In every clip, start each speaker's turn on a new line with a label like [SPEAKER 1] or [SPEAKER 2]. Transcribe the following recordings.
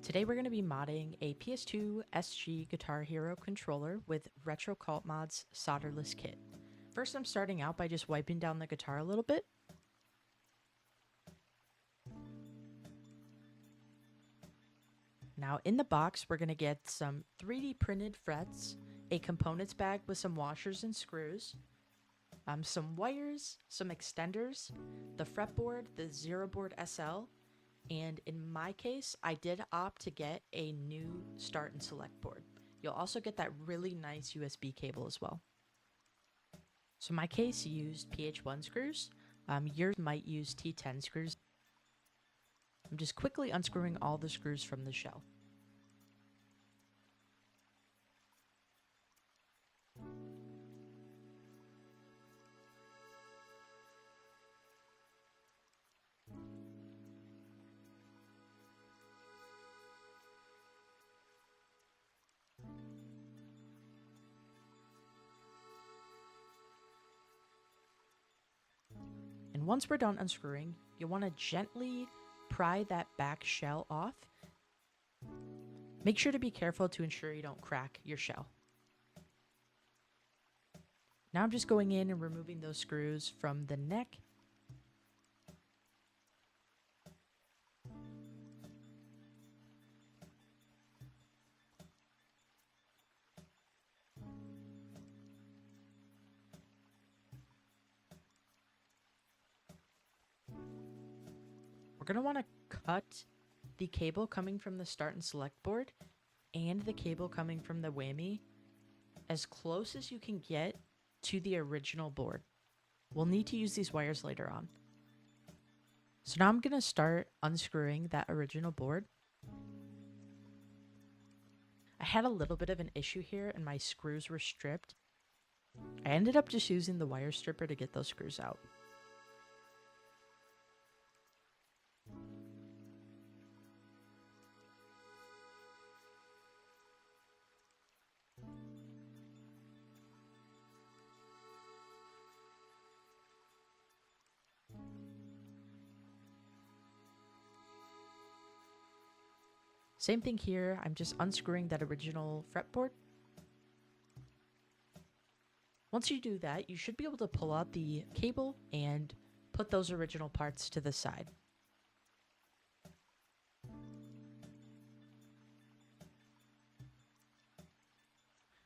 [SPEAKER 1] Today we're going to be modding a PS2 SG Guitar Hero controller with RetroCultMods Solderless kit. First I'm starting out by just wiping down the guitar a little bit. Now in the box we're going to get some 3D printed frets, a components bag with some washers and screws, some wires, some extenders, the fretboard, the zeroboard SL, and in my case, I did opt to get a new start and select board. You'll also get that really nice USB cable as well. So my case used PH1 screws. Yours might use T10 screws. I'm just quickly unscrewing all the screws from the shell. And once we're done unscrewing, you want to gently pry that back shell off. Make sure to be careful to ensure you don't crack your shell. Now I'm just going in and removing those screws from the neck. We're going to want to cut the cable coming from the start and select board and the cable coming from the whammy as close as you can get to the original board. We'll need to use these wires later on. So now I'm going to start unscrewing that original board. I had a little bit of an issue here and my screws were stripped. I ended up just using the wire stripper to get those screws out. Same thing here, I'm just unscrewing that original fretboard. Once you do that, you should be able to pull out the cable and put those original parts to the side.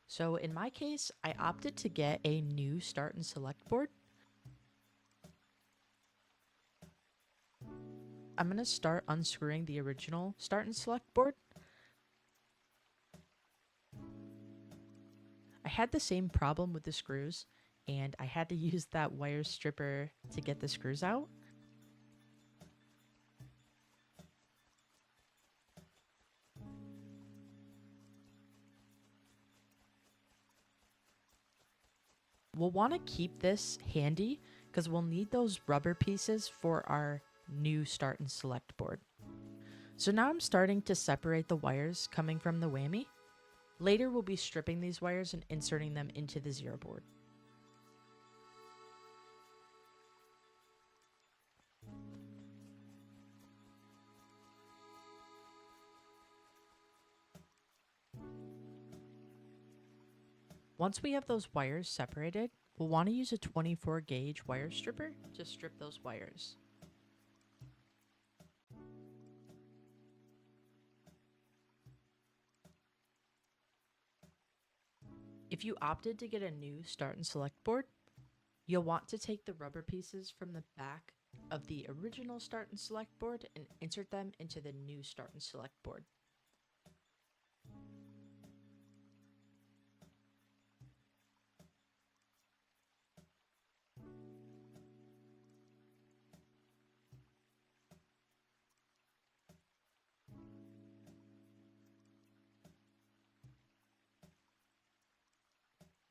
[SPEAKER 1] So in my case, I opted to get a new start and select board. I'm going to start unscrewing the original start and select board. I had the same problem with the screws, and I had to use that wire stripper to get the screws out. We'll want to keep this handy because we'll need those rubber pieces for our new start and select board. So now I'm starting to separate the wires coming from the whammy. Later we'll be stripping these wires and inserting them into the zero board. Once we have those wires separated, we'll want to use a 24 gauge wire stripper to strip those wires. If you opted to get a new start and select board, you'll want to take the rubber pieces from the back of the original start and select board and insert them into the new start and select board.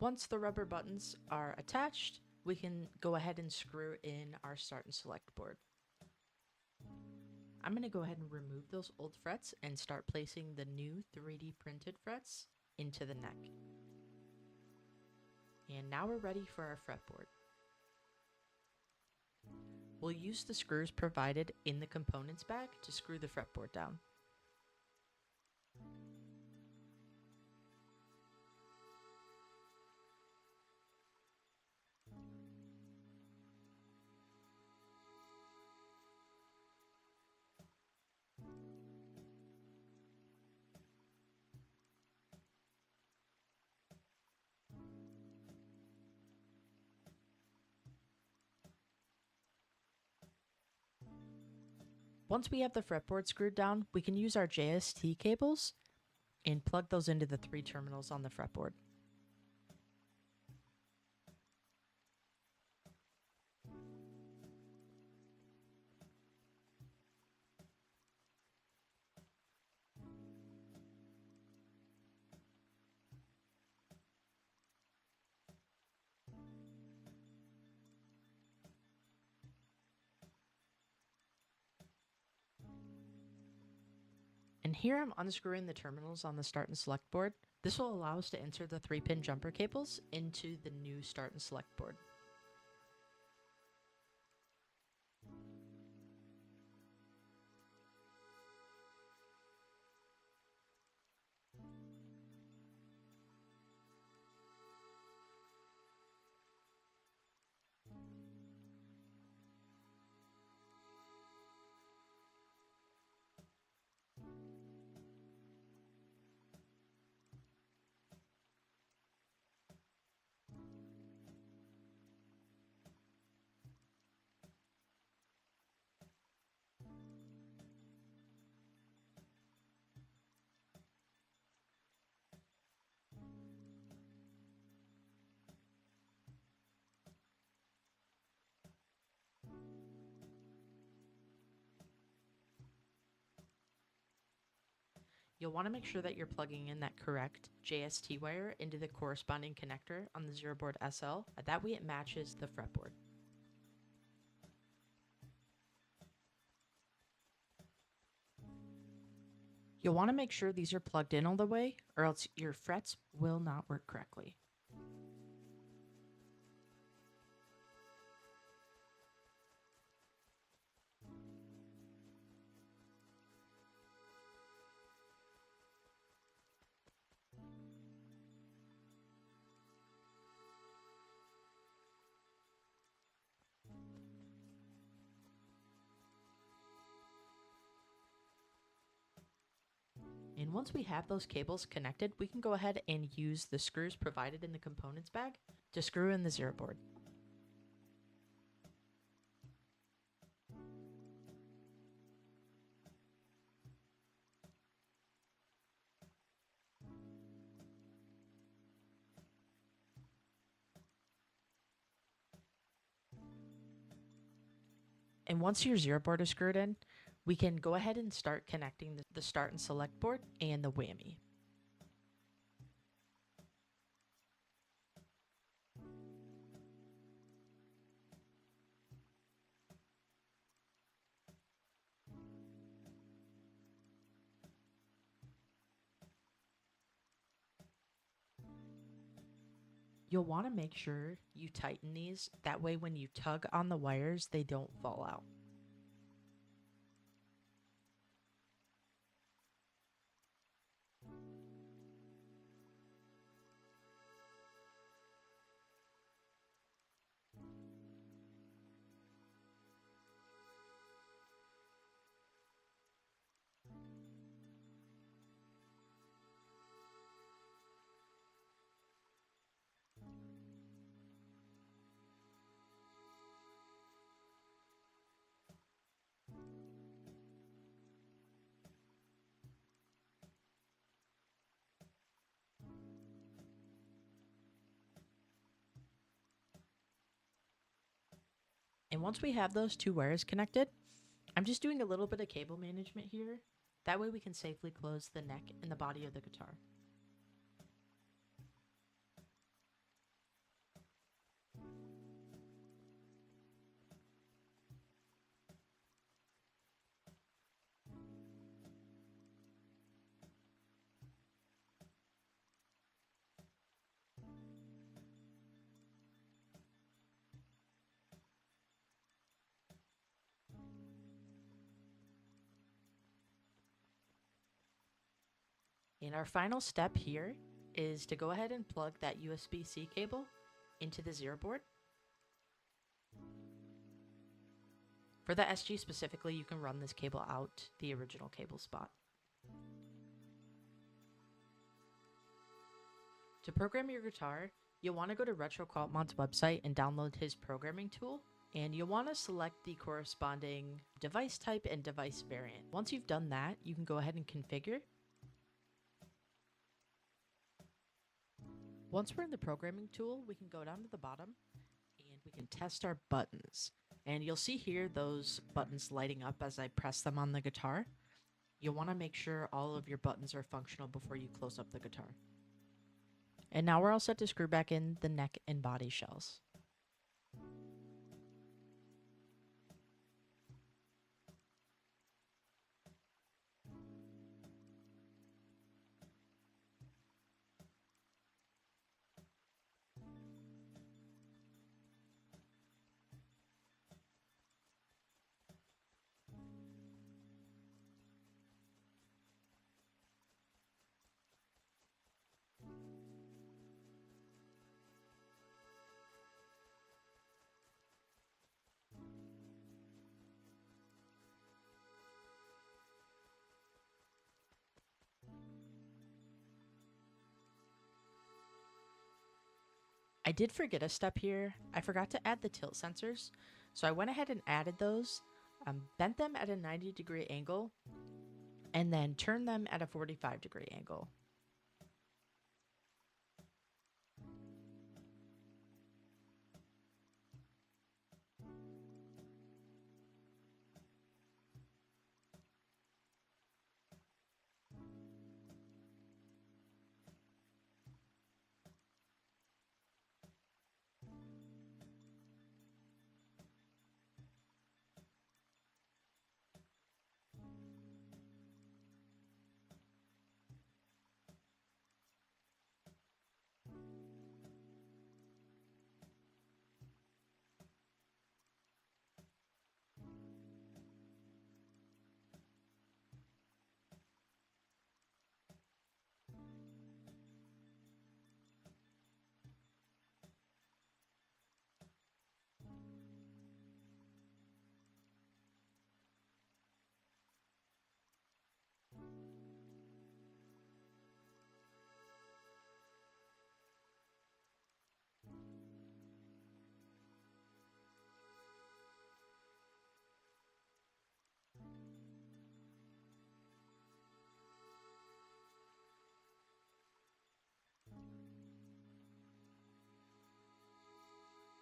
[SPEAKER 1] Once the rubber buttons are attached, we can go ahead and screw in our start and select board. I'm going to go ahead and remove those old frets and start placing the new 3D printed frets into the neck. And now we're ready for our fretboard. We'll use the screws provided in the components bag to screw the fretboard down. Once we have the fretboard screwed down, we can use our JST cables and plug those into the 3 terminals on the fretboard. And here I'm unscrewing the terminals on the start and select board. This will allow us to insert the 3-pin jumper cables into the new start and select board. You'll want to make sure that you're plugging in that correct JST wire into the corresponding connector on the zeroboard SL. That way it matches the fretboard. You'll want to make sure these are plugged in all the way, or else your frets will not work correctly. And once we have those cables connected, we can go ahead and use the screws provided in the components bag to screw in the zeroboard. And once your zeroboard is screwed in, we can go ahead and start connecting the start and select board and the whammy. You'll want to make sure you tighten these, that way when you tug on the wires, they don't fall out. And once we have those 2 wires connected, I'm just doing a little bit of cable management here. That way we can safely close the neck and the body of the guitar. And our final step here is to go ahead and plug that USB-C cable into the zeroboard. For the SG specifically, you can run this cable out the original cable spot. To program your guitar, you'll want to go to RetroCultMods website and download his programming tool And you'll want to select the corresponding device type and device variant. Once you've done that, you can go ahead and configure. Once we're in the programming tool, we can go down to the bottom and we can test our buttons. And you'll see here those buttons lighting up as I press them on the guitar. You'll want to make sure all of your buttons are functional before you close up the guitar. And now we're all set to screw back in the neck and body shells. I did forget a step here. I forgot to add the tilt sensors, so I went ahead and added those, bent them at a 90-degree angle, and then turned them at a 45-degree angle.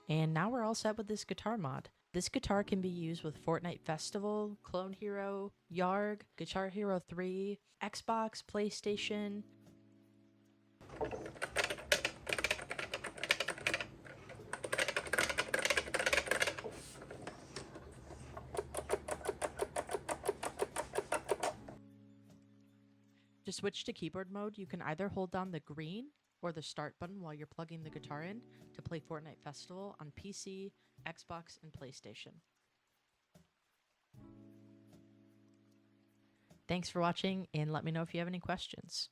[SPEAKER 1] And now we're all set with this guitar mod. This guitar can be used with Fortnite Festival, Clone Hero, Yarg, Guitar Hero 3, Xbox, PlayStation. To switch to keyboard mode, you can either hold down the green or the start button while you're plugging the guitar in to play Fortnite Festival on PC, Xbox, and PlayStation. Thanks for watching, and let me know if you have any questions.